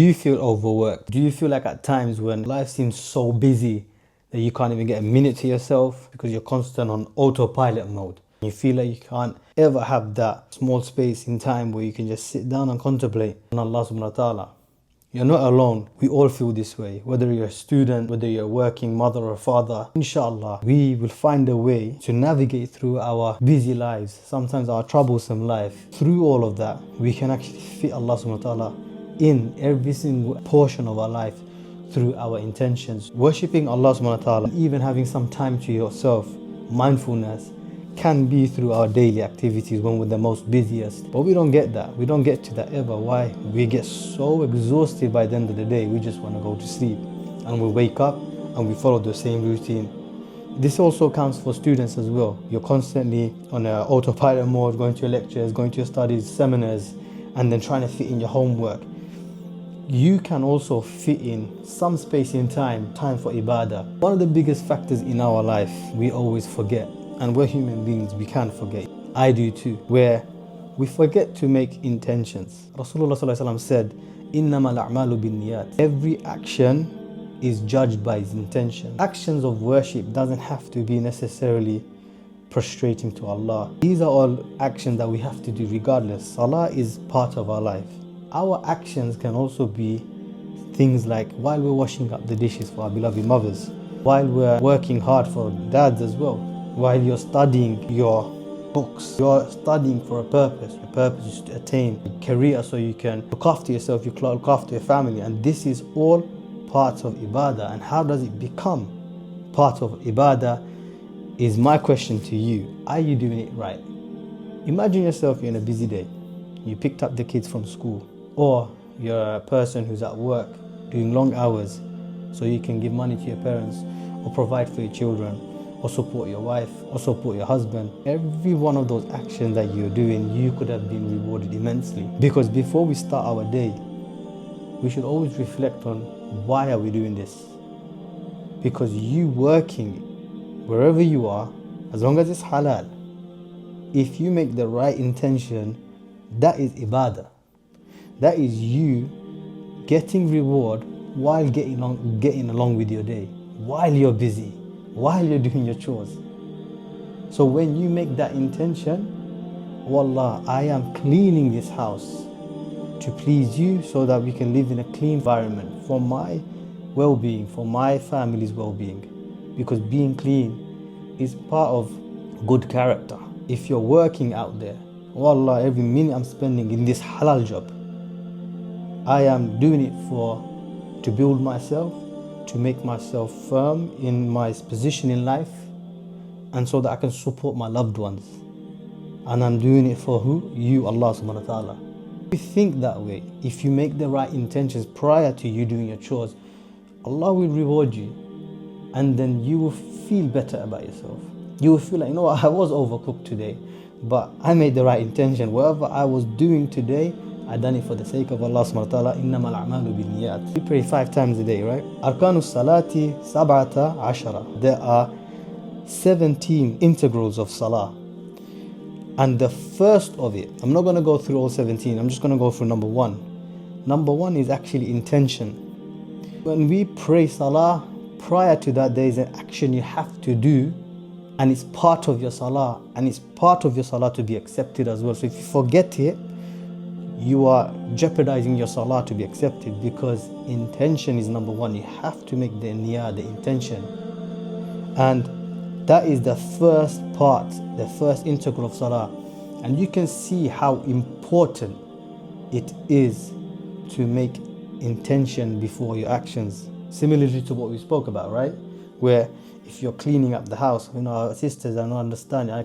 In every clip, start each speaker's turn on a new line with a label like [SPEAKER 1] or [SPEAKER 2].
[SPEAKER 1] Do you feel overworked? Do you feel like at times when life seems so busy that you can't even get a minute to yourself because you're constant on autopilot mode? You feel like you can't ever have that small space in time where you can just sit down and contemplate on Allah subhanahu wa ta'ala. You're not alone. We all feel this way. Whether you're a student, whether you're a working mother or father, inshallah, we will find a way to navigate through our busy lives, sometimes our troublesome life. Through all of that, we can actually fit Allah subhanahu wa ta'ala in every single portion of our life through our intentions. Worshipping Allah subhanahu wa ta'ala, even having some time to yourself, mindfulness, can be through our daily activities when we're the most busiest. But we don't get that. We don't get to that ever. Why? We get so exhausted by the end of the day, we just want to go to sleep. And we wake up and we follow the same routine. This also counts for students as well. You're constantly on an autopilot mode, going to your lectures, going to your studies, seminars, and then trying to fit in your homework. You can also fit in some space in time for ibadah. One of the biggest factors in our life we always forget, and we're human beings, we can forget. I do too, where we forget to make intentions. Rasulullah ﷺ said, إِنَّمَا الْأَعْمَالُ بِالنِّيَّاتِ. Every action is judged by its intention. Actions of worship doesn't have to be necessarily prostrating to Allah. These are all actions that we have to do regardless. Salah is part of our life. Our actions can also be things like while we're washing up the dishes for our beloved mothers, while we're working hard for dads as well, while you're studying your books, you're studying for a purpose. Your purpose is to attain a career so you can look after yourself, you look after your family, and this is all parts of ibadah. And how does it become part of ibadah is my question to you. Are you doing it right? Imagine yourself, you're in a busy day. You picked up the kids from school, or you're a person who's at work doing long hours so you can give money to your parents or provide for your children or support your wife or support your husband. Every one of those actions that you're doing, you could have been rewarded immensely. Because before we start our day, we should always reflect on why are we doing this? Because you working wherever you are, as long as it's halal, if you make the right intention, that is ibadah. That is you getting reward while getting along with your day, while you're busy, while you're doing your chores. So when you make that intention, wallah, I am cleaning this house to please you so that we can live in a clean environment for my well-being, for my family's well-being. Because being clean is part of good character. If you're working out there, wallah, every minute I'm spending in this halal job, I am doing it to build myself, to make myself firm in my position in life, and so that I can support my loved ones. And I'm doing it for who? You, Allah subhanahu wa ta'ala. If you think that way, if you make the right intentions prior to you doing your chores, Allah will reward you, and then you will feel better about yourself. You will feel like, you know what, I was overcooked today, but I made the right intention. Whatever I was doing today, I done it for the sake of Allah subhanahu wa ta'ala. إِنَّمَا الْأَعْمَالُ بِالنِّيَّاتِ. We pray 5 times a day, right? أَرْكَانُ الصَّلَاةِ 17. There are 17 integrals of salah. And the first of it, I'm not going to go through all 17, I'm just going to go through number 1. Number 1 is actually intention. When we pray salah, prior to that there is an action you have to do, and it's part of your salah, and it's part of your salah to be accepted as well. So if you forget it, you are jeopardizing your salah to be accepted, because intention is number 1. You have to make the niyyah, the intention. And that is the first part, the first integral of salah. And you can see how important it is to make intention before your actions. Similarly to what we spoke about, right? Where if you're cleaning up the house, you know, our sisters, I don't understand. I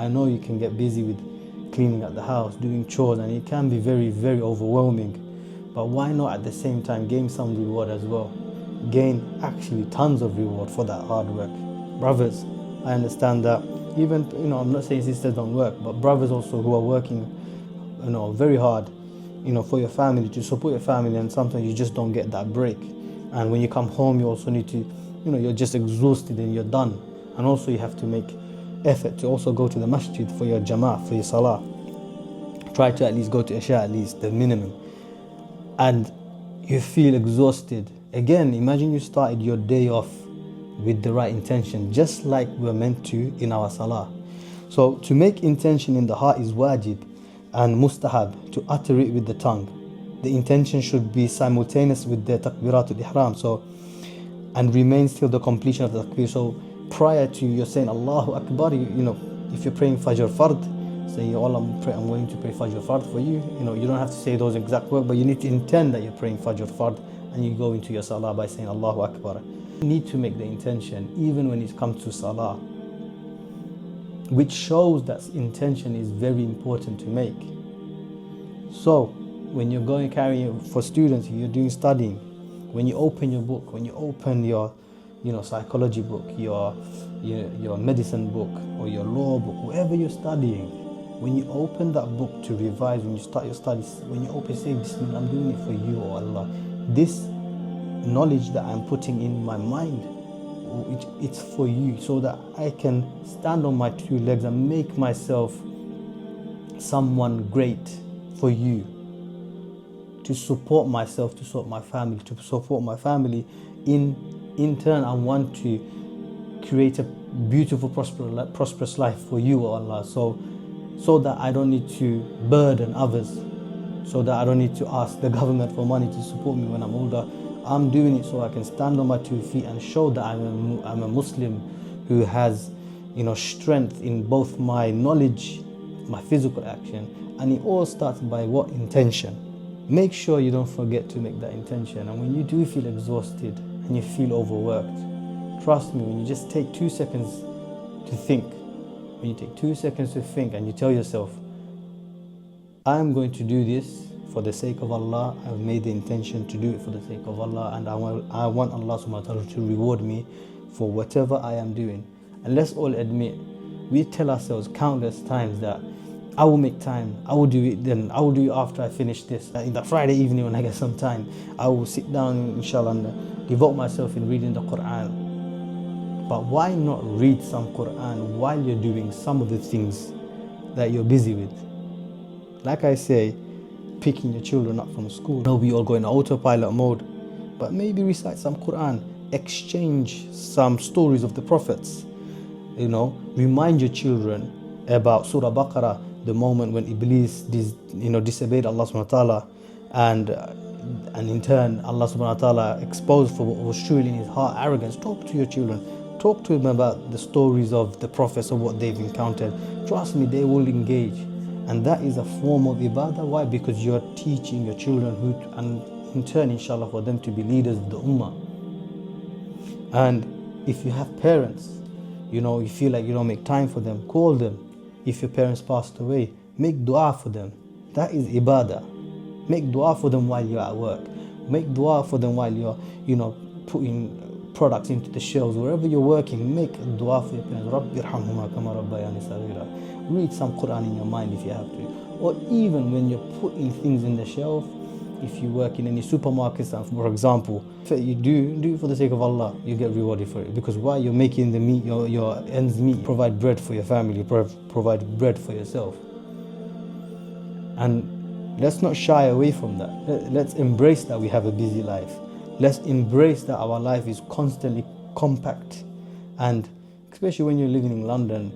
[SPEAKER 1] know you can get busy with cleaning up the house, doing chores, and it can be very, very overwhelming. But why not at the same time gain some reward as well? Gain actually tons of reward for that hard work. Brothers, I understand that even, you know, I'm not saying sisters don't work, but brothers also who are working, you know, very hard, you know, for your family, to support your family, and sometimes you just don't get that break. And when you come home, you also need to, you know, you're just exhausted and you're done. And also you have to make effort to also go to the masjid for your jama'ah, for your salah. Try to at least go to Isha, at least the minimum. And you feel exhausted. Again, imagine you started your day off with the right intention, just like we're meant to in our salah. So to make intention in the heart is wajib and mustahab, to utter it with the tongue. The intention should be simultaneous with the takbiratul ihram, and remains till the completion of the takbir. So prior to you're saying Allahu Akbar, if you're praying Fajr Fard, say, Ya Allah, I'm going to pray Fajr Fard for you. You don't have to say those exact words, but you need to intend that you're praying Fajr Fard, and you go into your salah by saying Allahu Akbar. You need to make the intention even when it comes to salah, which shows that intention is very important to make. So when you're going carrying for students, you're doing studying, when you open your book, when you open your psychology book, your medicine book, or your law book, whatever you're studying, when you open that book to revise, when you start your studies, when you open, say Bismillah, I'm doing it for you, O Allah. This knowledge that I'm putting in my mind, it's for you, so that I can stand on my two legs and make myself someone great for you, to support myself, to support my family. In turn, I want to create a beautiful, prosperous life for you, O Allah, so that I don't need to burden others, so that I don't need to ask the government for money to support me when I'm older. I'm doing it so I can stand on my 2 feet and show that I'm a Muslim who has strength in both my knowledge, my physical action. And it all starts by what? Intention. Make sure you don't forget to make that intention. And when you do feel exhausted and you feel overworked, trust me, when you just take 2 seconds to think, and you tell yourself, I'm going to do this for the sake of Allah. I've made the intention to do it for the sake of Allah, and I want Allah subhanahu wa ta'ala to reward me for whatever I am doing. And let's all admit, we tell ourselves countless times that I will make time, I will do it then, I will do it after I finish this. In the Friday evening when I get some time, I will sit down, inshallah, and devote myself in reading the Quran. But why not read some Quran while you're doing some of the things that you're busy with? Like I say, picking your children up from school. No, we all go in autopilot mode, but maybe recite some Quran, exchange some stories of the prophets. Remind your children about Surah Baqarah, the moment when Iblis disobeyed Allah subhanahu wa ta'ala, and in turn Allah subhanahu wa ta'ala exposed for what was truly in his heart, arrogance. Talk to your children. Talk to them about the stories of the prophets, of what they've encountered. Trust me, they will engage. And that is a form of ibadah. Why? Because you're teaching your children and in turn, inshallah, for them to be leaders of the ummah. And if you have parents, you feel like you don't make time for them, call them. If your parents passed away, make dua for them. That is ibadah. Make dua for them while you're at work. Make dua for them while you're, putting products into the shelves. Wherever you're working, make dua for your parents. Rabbi irhamhuma kama rabbayani saghira. Read some Quran in your mind if you have to. Or even when you're putting things in the shelf, if you work in any supermarkets, for example, you do it for the sake of Allah, you get rewarded for it. Because while you're making the meat, your ends meet, provide bread for your family, provide bread for yourself. And let's not shy away from that. Let's embrace that we have a busy life. Let's embrace that our life is constantly compact. And especially when you're living in London,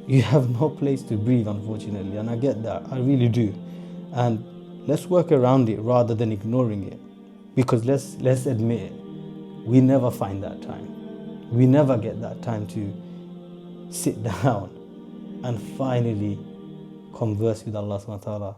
[SPEAKER 1] you have no place to breathe, unfortunately. And I get that, I really do. And let's work around it rather than ignoring it. Because let's admit it, we never find that time. We never get that time to sit down and finally converse with Allah subhanahu wa ta'ala.